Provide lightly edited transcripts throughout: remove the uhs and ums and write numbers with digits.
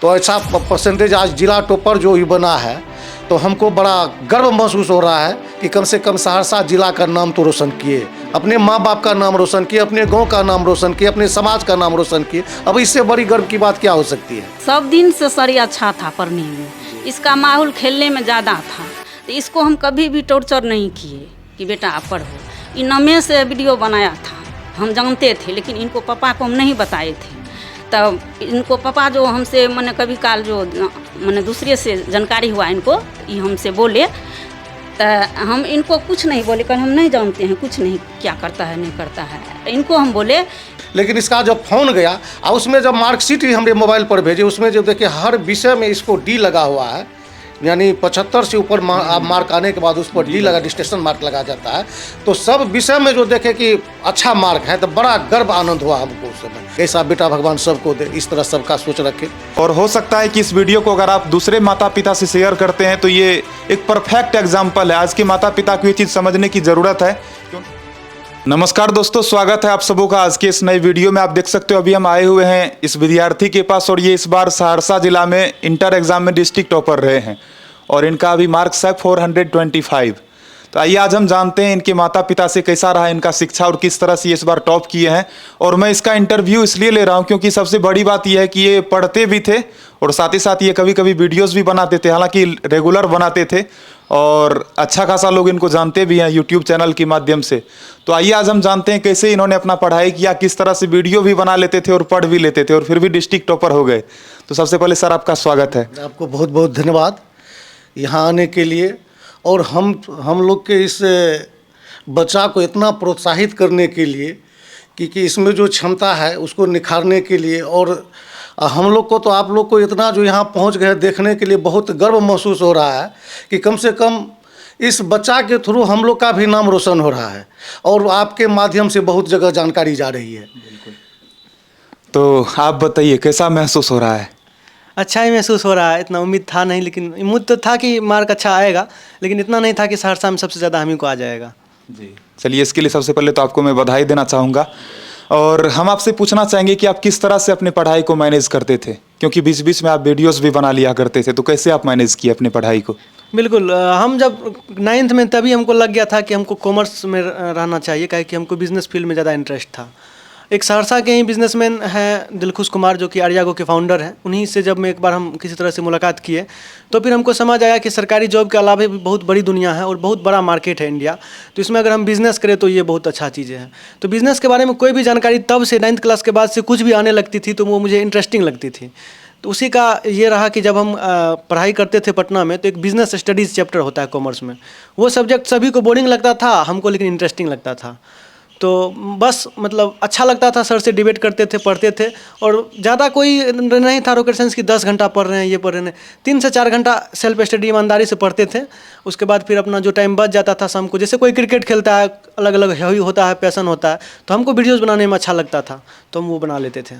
तो ऐसा परसेंटेज आज जिला टॉपर जो ही बना है, तो हमको बड़ा गर्व महसूस हो रहा है कि कम से कम सहरसा जिला का नाम तो रोशन किए, अपने माँ बाप का नाम रोशन किए, अपने गांव का नाम रोशन किए, अपने समाज का नाम रोशन किए। अब इससे बड़ी गर्व की बात क्या हो सकती है। सब दिन से सर अच्छा था पढ़ने में, इसका माहौल खेलने में ज़्यादा था, तो इसको हम कभी भी टॉर्चर नहीं किए कि बेटा आप पढ़ो। इनमे से वीडियो बनाया था, हम जानते थे, लेकिन इनको पापा को हम नहीं बताए थे। तब इनको पापा जो हमसे मैंने कभी काल जो मैंने दूसरे से जानकारी हुआ इनको, ये हमसे बोले, तो हम इनको कुछ नहीं बोले, कल हम नहीं जानते हैं कुछ नहीं क्या करता है नहीं करता है, इनको हम बोले। लेकिन इसका जब फोन गया और उसमें जब मार्कशीट ही हमने मोबाइल पर भेजे, उसमें जो देखिए हर विषय में इसको डी लगा हुआ है, यानी 75 से ऊपर मार्क आने के बाद उस पर डी लगा, डिस्टिंक्शन मार्क लगा जाता है। तो सब विषय में जो देखे कि अच्छा मार्क है, तो बड़ा गर्व आनंद हुआ हमको उस समय। कैसा बेटा भगवान सबको दे, इस तरह सबका सोच रखे। और हो सकता है कि इस वीडियो को अगर आप दूसरे माता पिता से शेयर करते हैं तो ये एक परफेक्ट एग्जाम्पल है। आज के माता पिता को ये चीज़ समझने की ज़रूरत है। नमस्कार दोस्तों, स्वागत है आप सबों का आज के इस नए वीडियो में। आप देख सकते हो अभी हम आए हुए हैं इस विद्यार्थी के पास, और ये इस बार सहरसा जिला में इंटर एग्जाम में डिस्ट्रिक्ट टॉपर रहे हैं और इनका अभी मार्क्स है 425। तो आइए आज हम जानते हैं इनके माता पिता से कैसा रहा इनका शिक्षा और किस तरह से ये इस बार टॉप किए हैं। और मैं इसका इंटरव्यू इसलिए ले रहा हूँ क्योंकि सबसे बड़ी बात यह है कि ये पढ़ते भी थे और साथ ही साथ ये कभी कभी वीडियोस भी बनाते थे, हालांकि रेगुलर बनाते थे, और अच्छा खासा लोग इनको जानते भी हैं यूट्यूब चैनल के माध्यम से। तो आइए आज हम जानते हैं कैसे इन्होंने अपना पढ़ाई किया, किस तरह से वीडियो भी बना लेते थे और पढ़ भी लेते थे और फिर भी डिस्ट्रिक्ट टॉपर हो गए। तो सबसे पहले सर आपका स्वागत है। आपको बहुत बहुत धन्यवाद यहाँ आने के लिए, और हम लोग के इस बच्चा को इतना प्रोत्साहित करने के लिए कि इसमें जो क्षमता है उसको निखारने के लिए, और हम लोग को तो आप लोग को इतना जो यहाँ पहुँच गए देखने के लिए बहुत गर्व महसूस हो रहा है कि कम से कम इस बच्चा के थ्रू हम लोग का भी नाम रोशन हो रहा है और आपके माध्यम से बहुत जगह जानकारी जा रही है। तो आप बताइए कैसा महसूस हो रहा है। अच्छा ही महसूस हो रहा है। इतना उम्मीद था नहीं, लेकिन उम्मीद तो था कि मार्क अच्छा आएगा, लेकिन इतना नहीं था कि सहरसा में सबसे ज़्यादा हम ही को आ जाएगा। जी चलिए, इसके लिए सबसे पहले तो आपको मैं बधाई देना चाहूँगा। और हम आपसे पूछना चाहेंगे कि आप किस तरह से अपने पढ़ाई को मैनेज करते थे, क्योंकि बीच बीच में आप वीडियोस भी बना लिया करते थे, तो कैसे आप मैनेज किए अपने पढ़ाई को। बिल्कुल, हम जब 9th में तभी हमको लग गया था कि हमको कॉमर्स में रहना चाहिए, काहे कि हमको बिज़नेस फील्ड में ज़्यादा इंटरेस्ट था। एक सहरसा के ही बिजनेसमैन हैं दिलखुश कुमार, जो कि आर्यागो के फाउंडर हैं, उन्हीं से जब मैं एक बार हम किसी तरह से मुलाकात किए तो फिर हमको समझ आया कि सरकारी जॉब के अलावा भी बहुत बड़ी दुनिया है और बहुत बड़ा मार्केट है इंडिया। तो इसमें अगर हम बिज़नेस करें तो ये बहुत अच्छा चीज़ें हैं। तो बिज़नेस के बारे में कोई भी जानकारी तब से 9th क्लास के बाद से कुछ भी आने लगती थी तो वो मुझे इंटरेस्टिंग लगती थी। तो उसी का ये रहा कि जब हम पढ़ाई करते थे पटना में, तो एक बिज़नेस स्टडीज़ चैप्टर होता है कॉमर्स में, वो सब्जेक्ट सभी को बोरिंग लगता था, हमको लेकिन इंटरेस्टिंग लगता था। तो बस मतलब अच्छा लगता था, सर से डिबेट करते थे, पढ़ते थे, और ज़्यादा कोई नहीं था रॉकेट साइंस की 10 घंटा पढ़ रहे हैं ये पढ़ रहे हैं। 3 से 4 घंटा सेल्फ स्टडी ईमानदारी से पढ़ते थे। उसके बाद फिर अपना जो टाइम बच जाता था शाम को, जैसे कोई क्रिकेट खेलता है, अलग अलग हॉबी होता है, पैशन होता है, तो हमको वीडियोज़ बनाने में अच्छा लगता था तो हम वो बना लेते थे।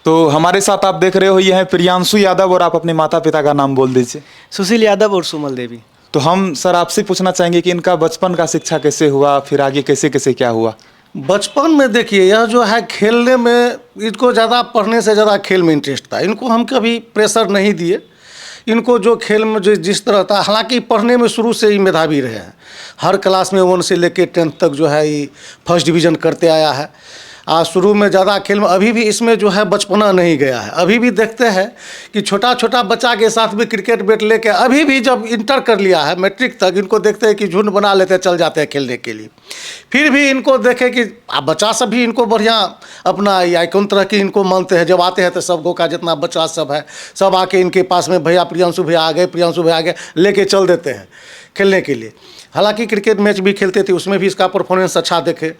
तो हमारे साथ आप देख रहे हो ये हैं प्रियांशु यादव, और आप अपने माता पिता का नाम बोल दीजिए। सुशील यादव और सुमल देवी। तो हम सर आपसे पूछना चाहेंगे कि इनका बचपन का शिक्षा कैसे हुआ, फिर आगे कैसे कैसे क्या हुआ। बचपन में देखिए, यह जो है खेलने में, इनको ज़्यादा पढ़ने से ज़्यादा खेल में इंटरेस्ट था। इनको हम कभी प्रेशर नहीं दिए। इनको जो खेल में जो जिस तरह था, हालांकि पढ़ने में शुरू से ही मेधावी रहे हैं। हर क्लास में 1 से लेकर 10th तक जो है ये फर्स्ट डिवीज़न करते आया है। शुरू में ज़्यादा खेल में, अभी भी इसमें जो है बचपना नहीं गया है। अभी भी देखते हैं कि छोटा छोटा बच्चा के साथ भी क्रिकेट बैट लेके, अभी भी जब इंटर कर लिया है मैट्रिक तक, इनको देखते हैं कि झुंड बना लेते हैं, चल जाते हैं खेलने के लिए। फिर भी इनको देखे कि बच्चा सब भी इनको बढ़िया अपना या कौन तरह की इनको मानते हैं। जब आते हैं तो सबको का जितना बच्चा सब है सब आके इनके पास में, भैया प्रियांशु भैया आ गए, प्रियांशु भैया आ गए, लेके चल देते हैं खेलने के लिए। हालांकि क्रिकेट मैच भी खेलते थे, उसमें भी इसका परफॉर्मेंस अच्छा देखे।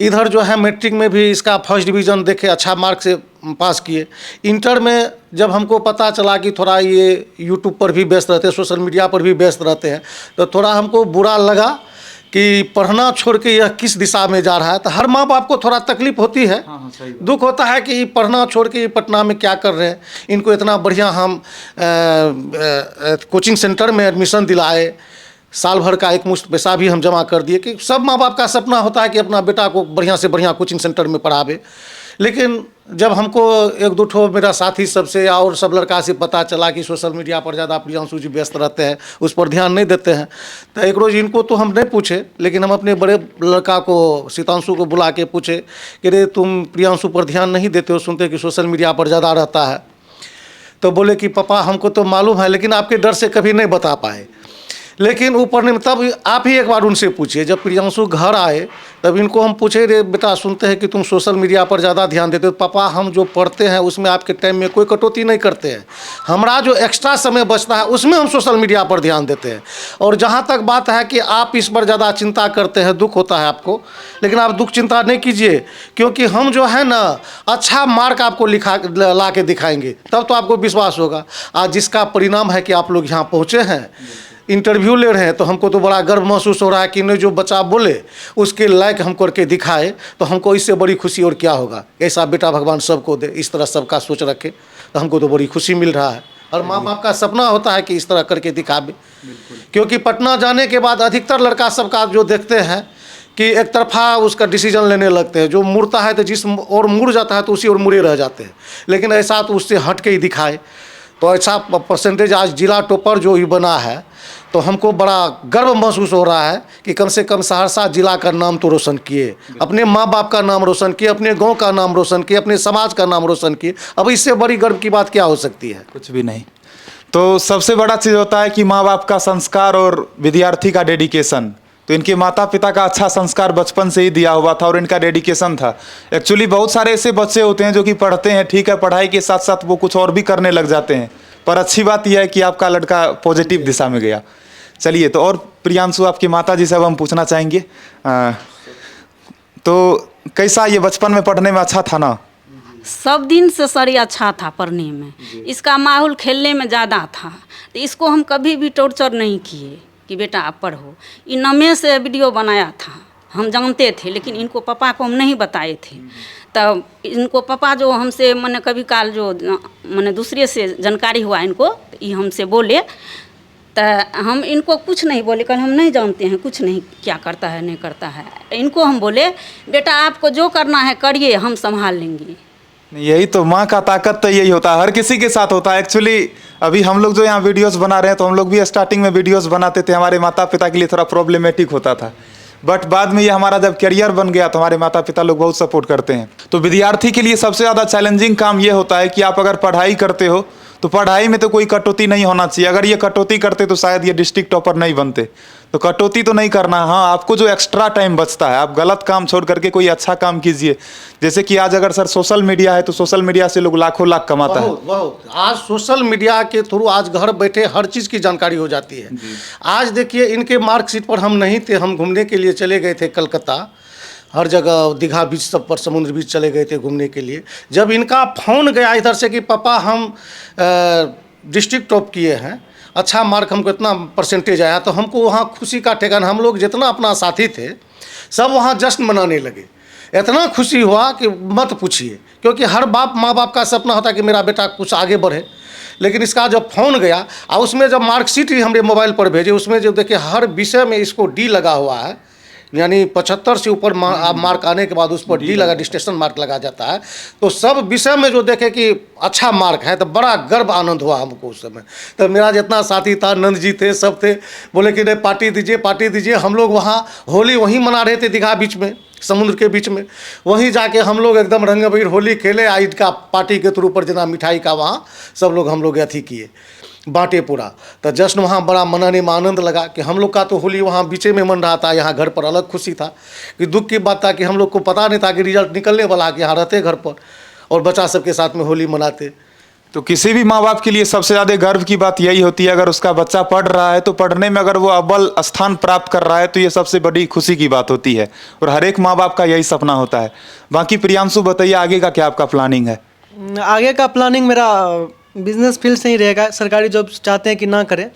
इधर जो है मैट्रिक में भी इसका फर्स्ट डिवीज़न देखे, अच्छा मार्क से पास किए। इंटर में जब हमको पता चला कि थोड़ा ये यूट्यूब पर भी व्यस्त रहते हैं, सोशल मीडिया पर भी व्यस्त रहते हैं, तो थोड़ा हमको बुरा लगा कि पढ़ना छोड़ के यह किस दिशा में जा रहा है। तो हर माँ बाप को थोड़ा तकलीफ होती है, दुख होता है कि पढ़ना छोड़ के पटना में क्या कर रहे हैं। इनको इतना बढ़िया हम कोचिंग सेंटर में एडमिशन दिलाए, साल भर का एक मुश्त पैसा भी हम जमा कर दिए, कि सब माँ बाप का सपना होता है कि अपना बेटा को बढ़िया से बढ़िया कोचिंग सेंटर में पढ़ावे। लेकिन जब हमको एक दो ठो मेरा साथी सबसे और सब लड़का से पता चला कि सोशल मीडिया पर ज़्यादा प्रियांशु जी व्यस्त रहते हैं, उस पर ध्यान नहीं देते हैं, तो एक रोज़ इनको तो हम नहीं पूछे, लेकिन हम अपने बड़े लड़का को शीतांशु को बुला के पूछे कि रे तुम प्रियांशु पर ध्यान नहीं देते हो, सुनते कि सोशल मीडिया पर ज़्यादा रहता है। तो बोले कि पापा हमको तो मालूम है, लेकिन आपके डर से कभी नहीं बता पाए। लेकिन ऊपर ने तब आप ही एक बार उनसे पूछिए, जब प्रियांशु घर आए तब इनको हम पूछे, रे बेटा सुनते हैं कि तुम सोशल मीडिया पर ज़्यादा ध्यान देते हो। पापा हम जो पढ़ते हैं उसमें आपके टाइम में कोई कटौती नहीं करते हैं, हमारा जो एक्स्ट्रा समय बचता है उसमें हम सोशल मीडिया पर ध्यान देते हैं। और जहाँ तक बात है कि आप इस पर ज़्यादा चिंता करते हैं, दुख होता है आपको, लेकिन आप दुख चिंता नहीं कीजिए, क्योंकि हम जो है ना अच्छा मार्क आपको ला के दिखाएंगे, तब तो आपको विश्वास होगा। आज जिसका परिणाम है कि आप लोग यहाँ पहुँचे हैं, इंटरव्यू ले रहे हैं, तो हमको तो बड़ा गर्व महसूस हो रहा है कि नहीं जो बच्चा बोले उसके लायक हम करके दिखाए, तो हमको इससे बड़ी खुशी और क्या होगा। ऐसा बेटा भगवान सबको दे, इस तरह सबका सोच रखे, तो हमको तो बड़ी खुशी मिल रहा है। और माँ बाप का सपना होता है कि इस तरह करके दिखावे, क्योंकि पटना जाने के बाद अधिकतर लड़का सबका जो देखते हैं कि एक तरफा उसका डिसीजन लेने लगते हैं, जो मुड़ता है तो जिस और मुड़ जाता है तो उसी और मुड़े रह जाते हैं। लेकिन ऐसा तो उससे हट के ही दिखाए, तो ऐसा परसेंटेज आज जिला टॉपर जो ही बना है, तो हमको बड़ा गर्व महसूस हो रहा है कि कम से कम सहरसा जिला का नाम तो रोशन किए, अपने माँ बाप का नाम रोशन किए, अपने गांव का नाम रोशन किए, अपने समाज का नाम रोशन किए। अब इससे बड़ी गर्व की बात क्या हो सकती है? कुछ भी नहीं। तो सबसे बड़ा चीज़ होता है कि माँ बाप का संस्कार और विद्यार्थी का डेडिकेशन। तो इनके माता पिता का अच्छा संस्कार बचपन से ही दिया हुआ था और इनका डेडिकेशन था। एक्चुअली बहुत सारे ऐसे बच्चे होते हैं जो कि पढ़ते हैं, ठीक है, पढ़ाई के साथ साथ वो कुछ और भी करने लग जाते हैं, पर अच्छी बात यह है कि आपका लड़का पॉजिटिव दिशा में गया। चलिए, तो और प्रियांशु आपकी माता जी से अब हम पूछना चाहेंगे, तो कैसा ये बचपन में पढ़ने में अच्छा था ना? सब दिन से सर ये अच्छा था पढ़ने में, इसका माहौल खेलने में ज़्यादा था, तो इसको हम कभी भी टॉर्चर नहीं किए कि बेटा आप पढ़ो। इनमे से वीडियो बनाया था, हम जानते थे, लेकिन इनको पापा को हम नहीं बताए थे। तब इनको पापा जो हमसे मैंने कभी काल जो मैंने दूसरे से जानकारी हुआ इनको, तो ये हमसे बोले, तो हम इनको कुछ नहीं बोले, कल हम नहीं जानते हैं कुछ नहीं क्या करता है नहीं करता है। इनको हम बोले बेटा आपको जो करना है करिए, हम संभाल लेंगे। यही तो माँ का ताकत तो यही होता है, हर किसी के साथ होता है। एक्चुअली अभी हम लोग जो यहाँ वीडियोस बना रहे हैं, तो हम लोग भी स्टार्टिंग में वीडियोस बनाते थे, हमारे माता पिता के लिए थोड़ा प्रॉब्लमेटिक होता था, बट बाद में ये हमारा जब करियर बन गया तो हमारे माता पिता लोग बहुत सपोर्ट करते हैं। तो विद्यार्थी के लिए सबसे ज़्यादा चैलेंजिंग काम ये होता है कि आप अगर पढ़ाई करते हो तो पढ़ाई में तो कोई कटौती नहीं होना चाहिए। अगर ये कटौती करते तो शायद ये डिस्ट्रिक्ट टॉपर नहीं बनते। तो कटौती तो नहीं करना। हाँ, आपको जो एक्स्ट्रा टाइम बचता है, आप गलत काम छोड़ करके कोई अच्छा काम कीजिए। जैसे कि आज अगर सर सोशल मीडिया है, तो सोशल मीडिया से लोग लाखों लाख कमाता है। बहुत आज सोशल मीडिया के थ्रू आज घर बैठे हर चीज़ की जानकारी हो जाती है। आज देखिए, इनके मार्कशीट पर हम नहीं थे, हम घूमने के लिए चले गए थे कलकत्ता, हर जगह दीघा बीच सब पर, समुद्र बीच चले गए थे घूमने के लिए। जब इनका फ़ोन गया इधर से कि पापा हम डिस्ट्रिक्ट टॉप किए हैं, अच्छा मार्क हमको इतना परसेंटेज आया, तो हमको वहाँ खुशी का ठिकाना, हम लोग जितना अपना साथी थे सब वहाँ जश्न मनाने लगे। इतना खुशी हुआ कि मत पूछिए, क्योंकि हर माँ बाप का सपना होता है कि मेरा बेटा कुछ आगे बढ़े। लेकिन इसका जब फ़ोन गया और उसमें जब मार्कशीट ही हमने मोबाइल पर भेजे, उसमें जो देखिए हर विषय में इसको डी लगा हुआ है, यानी 75 से ऊपर मार्क आने के बाद उस पर डी लगा, डिस्टेंशन मार्क लगा जाता है। तो सब विषय में जो देखे कि अच्छा मार्क है, तो बड़ा गर्व आनंद हुआ हमको उस समय। तो मेरा जितना साथी था, नंद जी थे, सब थे, बोले कि नहीं पार्टी दीजिए पार्टी दीजिए। हम लोग वहाँ होली वहीं मना रहे थे दीघा बीच में, समुद्र के बीच में। वहीं जाके हम लोग एकदम रंगबीर होली खेले, ईद का पार्टी के थ्रू पर जना मिठाई का वहाँ सब लोग हम लोग अथी किए, बांटे पूरा। तो जश्न वहाँ बड़ा मनाने में आनंद लगा कि हम लोग का तो होली वहाँ बीचे में मन रहा था, यहाँ घर पर अलग खुशी था। कि दुख की बात था कि हम लोग को पता नहीं था कि रिजल्ट निकलने वाला, कि यहाँ रहते घर पर और बच्चा सबके साथ में होली मनाते। तो किसी भी माँ बाप के लिए सबसे ज़्यादा गर्व की बात यही होती है, अगर उसका बच्चा पढ़ रहा है तो पढ़ने में अगर वो अव्वल स्थान प्राप्त कर रहा है, तो ये सबसे बड़ी खुशी की बात होती है। और हर एक माँ बाप का यही सपना होता है। बाकी प्रियांशु बताइए, आगे का क्या आपका प्लानिंग है? आगे का प्लानिंग मेरा बिजनेस फील्ड से ही रहेगा। सरकारी जॉब चाहते हैं कि ना करें,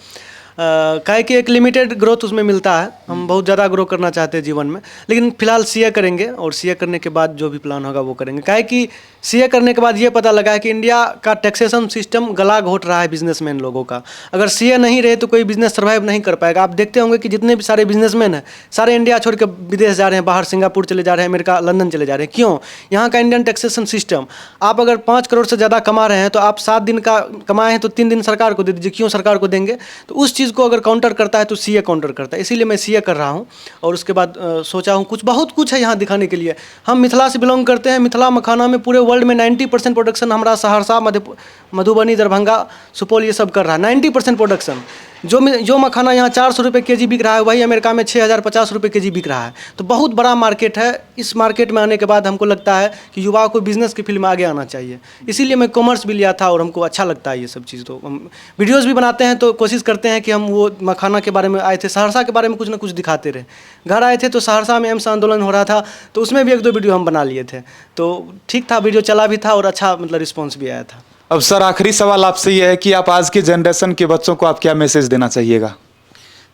काहे कि एक लिमिटेड ग्रोथ उसमें मिलता है। हम बहुत ज़्यादा ग्रो करना चाहते हैं जीवन में, लेकिन फिलहाल सीए करेंगे और सीए करने के बाद जो भी प्लान होगा वो करेंगे। काहे कि सीए करने के बाद ये पता लगा है कि इंडिया का टैक्सेशन सिस्टम गला घोट रहा है बिजनेसमैन लोगों का। अगर सीए नहीं रहे तो कोई बिजनेस सर्वाइव नहीं कर पाएगा। आप देखते होंगे कि जितने भी सारे बिजनेसमैन हैं सारे इंडिया छोड़ के विदेश जा रहे हैं, बाहर सिंगापुर चले जा रहे हैं, अमेरिका लंदन चले जा रहे हैं। क्यों? यहाँ का इंडियन टैक्सेशन सिस्टम, आप अगर 5 करोड़ से ज़्यादा कमा रहे हैं तो आप 7 दिन का कमाए हैं तो 3 दिन सरकार को दे दीजिए। क्यों सरकार को देंगे? तो उस चीज़ को अगर काउंटर करता है तो सीए काउंटर करता है। इसीलिए मैं सीए कर रहा हूँ और उसके बाद सोचा हूँ बहुत कुछ है यहाँ दिखाने के लिए। हम मिथिला से बिलोंग करते हैं। मिथिला मखाना में पूरे वर्ल्ड में 90% प्रोडक्शन हमारा सहरसा, मधुबनी, दरभंगा, सुपौल ये सब कर रहा है। 90% प्रोडक्शन जो मखाना यहाँ 400 रुपये केजी बिक रहा है वही अमेरिका में 6050 रुपये केजी बिक रहा है। तो बहुत बड़ा मार्केट है। इस मार्केट में आने के बाद हमको लगता है कि युवाओं को बिजनेस की फील्ड में आगे आना चाहिए। इसीलिए मैं कॉमर्स भी लिया था और हमको अच्छा लगता है ये सब चीज़। तो हम वीडियोज़ भी बनाते हैं तो कोशिश करते हैं कि हम वो मखाना के बारे में आए थे, सहरसा के बारे में कुछ ना कुछ दिखाते रहे। घर आए थे तो सहरसा में एम्स आंदोलन हो रहा था तो उसमें भी 1-2 वीडियो हम बना लिए थे। तो ठीक था, वीडियो चला भी था और अच्छा मतलब रिस्पॉन्स भी आया था। अब सर आखिरी सवाल आपसे ये है कि आप आज के जनरेशन के बच्चों को आप क्या मैसेज देना चाहिएगा?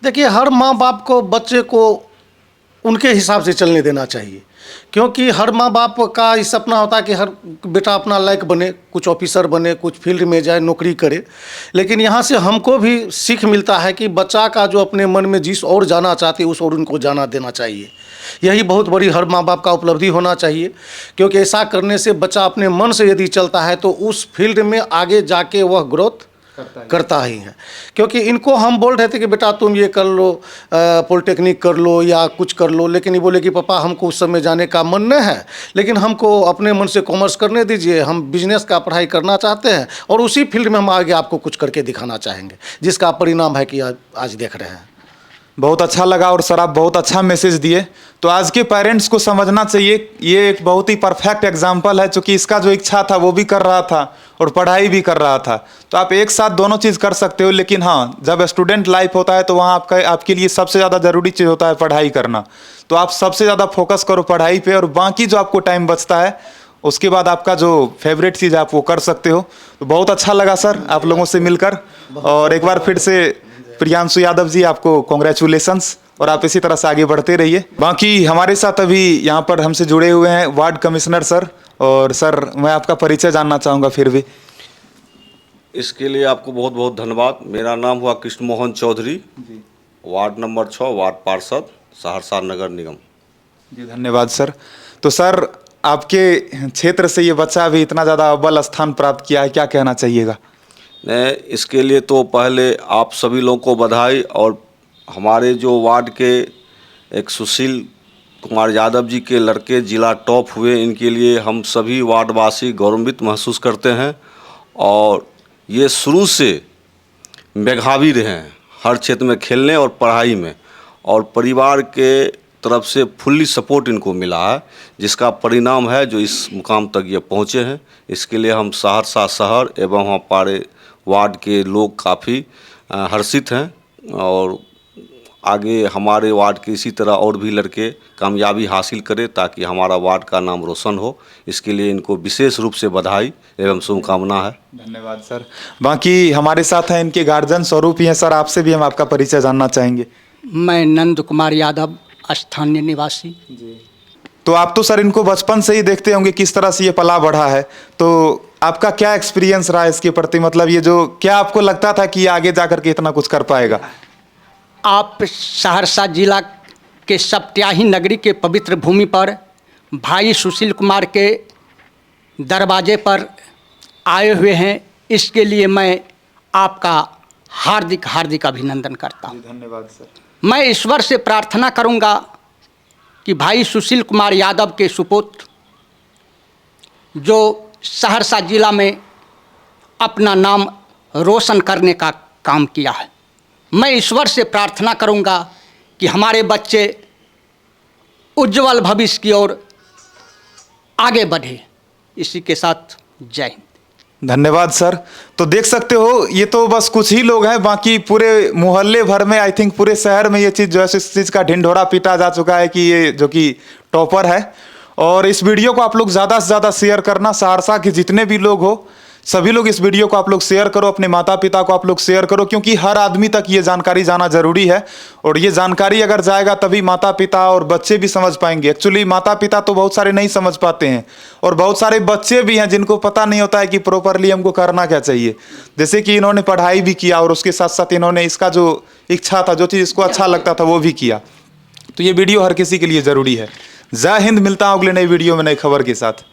देखिए, हर माँ बाप को बच्चे को उनके हिसाब से चलने देना चाहिए, क्योंकि हर माँ बाप का ये सपना होता है कि हर बेटा अपना लायक बने, कुछ ऑफिसर बने, कुछ फील्ड में जाए, नौकरी करे। लेकिन यहाँ से हमको भी सीख मिलता है कि बच्चा का जो अपने मन में जिस और जाना चाहती है उस और उनको जाना देना चाहिए। यही बहुत बड़ी हर माँ बाप का उपलब्धि होना चाहिए, क्योंकि ऐसा करने से बच्चा अपने मन से यदि चलता है तो उस फील्ड में आगे जाके वह ग्रोथ करता ही है। क्योंकि इनको हम बोल रहे थे कि बेटा तुम ये कर लो, पॉलिटेक्निक कर लो या कुछ कर लो, लेकिन ये बोले कि पापा हमको उस समय जाने का मन नहीं है, लेकिन हमको अपने मन से कॉमर्स करने दीजिए, हम बिजनेस का पढ़ाई करना चाहते हैं और उसी फील्ड में हम आगे आपको कुछ करके दिखाना चाहेंगे, जिसका परिणाम है कि आज देख रहे हैं। बहुत अच्छा लगा और सर आप बहुत अच्छा मैसेज दिए। तो आज के पेरेंट्स को समझना चाहिए, ये एक बहुत ही परफेक्ट एग्जाम्पल है, क्योंकि इसका जो इच्छा था वो भी कर रहा था और पढ़ाई भी कर रहा था। तो आप एक साथ दोनों चीज़ कर सकते हो, लेकिन हाँ, जब स्टूडेंट लाइफ होता है तो वहाँ आपके लिए सबसे ज़्यादा ज़रूरी चीज़ होता है पढ़ाई करना। तो आप सबसे ज़्यादा फोकस करो पढ़ाई पे, और बाकी जो आपको टाइम बचता है उसके बाद आपका जो फेवरेट चीज़ आप वो कर सकते हो। तो बहुत अच्छा लगा सर आप लोगों से मिलकर, और एक बार फिर से प्रियांशु यादव जी आपको कॉन्ग्रेचुलेशंस, और आप इसी तरह से आगे बढ़ते रहिए। बाकी हमारे साथ अभी यहाँ पर हमसे जुड़े हुए हैं वार्ड कमिश्नर सर, और सर मैं आपका परिचय जानना चाहूँगा फिर भी। इसके लिए आपको बहुत बहुत धन्यवाद। मेरा नाम हुआ Krishna Mohan Chaudhary, ward number 6, ward पार्षद, सहरसा नगर निगम। जी धन्यवाद सर। तो सर आपके क्षेत्र से ये बच्चा भी इतना ज़्यादा अव्वल स्थान प्राप्त किया है, क्या कहना चाहिएगा? नहीं, इसके लिए तो पहले आप सभी लोगों को बधाई, और हमारे जो वार्ड के एक सुशील कुमार यादव जी के लड़के जिला टॉप हुए, इनके लिए हम सभी वार्डवासी गौरवान्वित महसूस करते हैं। और ये शुरू से मेधावी रहे हैं हर क्षेत्र में, खेलने और पढ़ाई में, और परिवार के तरफ से फुल्ली सपोर्ट इनको मिला है, जिसका परिणाम है जो इस मुकाम तक ये पहुँचे हैं। इसके लिए हम सहरसा शहर एवं हमारे वार्ड के लोग काफ़ी हर्षित हैं, और आगे हमारे वार्ड के इसी तरह और भी लड़के कामयाबी हासिल करें ताकि हमारा वार्ड का नाम रोशन हो। इसके लिए इनको विशेष रूप से बधाई एवं शुभकामना है। धन्यवाद सर। बाकी हमारे साथ हैं इनके गार्जियन स्वरूप ही हैं सर, आपसे भी हम आपका परिचय जानना चाहेंगे। मैं नंद कुमार यादव, स्थानीय निवासी। तो आप तो सर इनको बचपन से ही देखते होंगे किस तरह से ये पला बढ़ा है, तो आपका क्या एक्सपीरियंस रहा इसके प्रति? मतलब ये जो क्या आपको लगता था कि ये आगे जा कर के इतना कुछ कर पाएगा? आप सहरसा जिला के सप्त्याही नगरी के पवित्र भूमि पर भाई सुशील कुमार के दरवाजे पर आए हुए हैं, इसके लिए मैं आपका हार्दिक हार्दिक अभिनंदन करता हूँ। धन्यवाद सर। मैं ईश्वर से प्रार्थना करूँगा कि भाई सुशील कुमार यादव के सुपुत्र जो सहरसा जिला में अपना नाम रोशन करने का काम किया है, मैं ईश्वर से प्रार्थना करूंगा कि हमारे बच्चे उज्जवल भविष्य की ओर आगे बढ़े। इसी के साथ जय हिंद। धन्यवाद सर। तो देख सकते हो ये तो बस कुछ ही लोग हैं, बाकी पूरे मोहल्ले भर में, आई थिंक पूरे शहर में ये चीज़ जो है इस चीज़ का ढिंढोरा पीटा जा चुका है कि ये जो कि टॉपर है। और इस वीडियो को आप लोग ज़्यादा से ज़्यादा शेयर करना, सहरसा के जितने भी लोग हो सभी लोग इस वीडियो को आप लोग शेयर करो, अपने माता पिता को आप लोग शेयर करो, क्योंकि हर आदमी तक ये जानकारी जाना जरूरी है। और ये जानकारी अगर जाएगा तभी माता पिता और बच्चे भी समझ पाएंगे। एक्चुअली माता पिता तो बहुत सारे नहीं समझ पाते हैं, और बहुत सारे बच्चे भी हैं जिनको पता नहीं होता है कि प्रॉपरली हमको करना क्या चाहिए। जैसे कि इन्होंने पढ़ाई भी किया और उसके साथ साथ इन्होंने इसका जो इच्छा था, जो चीज़ इसको अच्छा लगता था वो भी किया। तो ये वीडियो हर किसी के लिए ज़रूरी है। जय हिंद, मिलता हूं अगले नई वीडियो में नई खबर के साथ।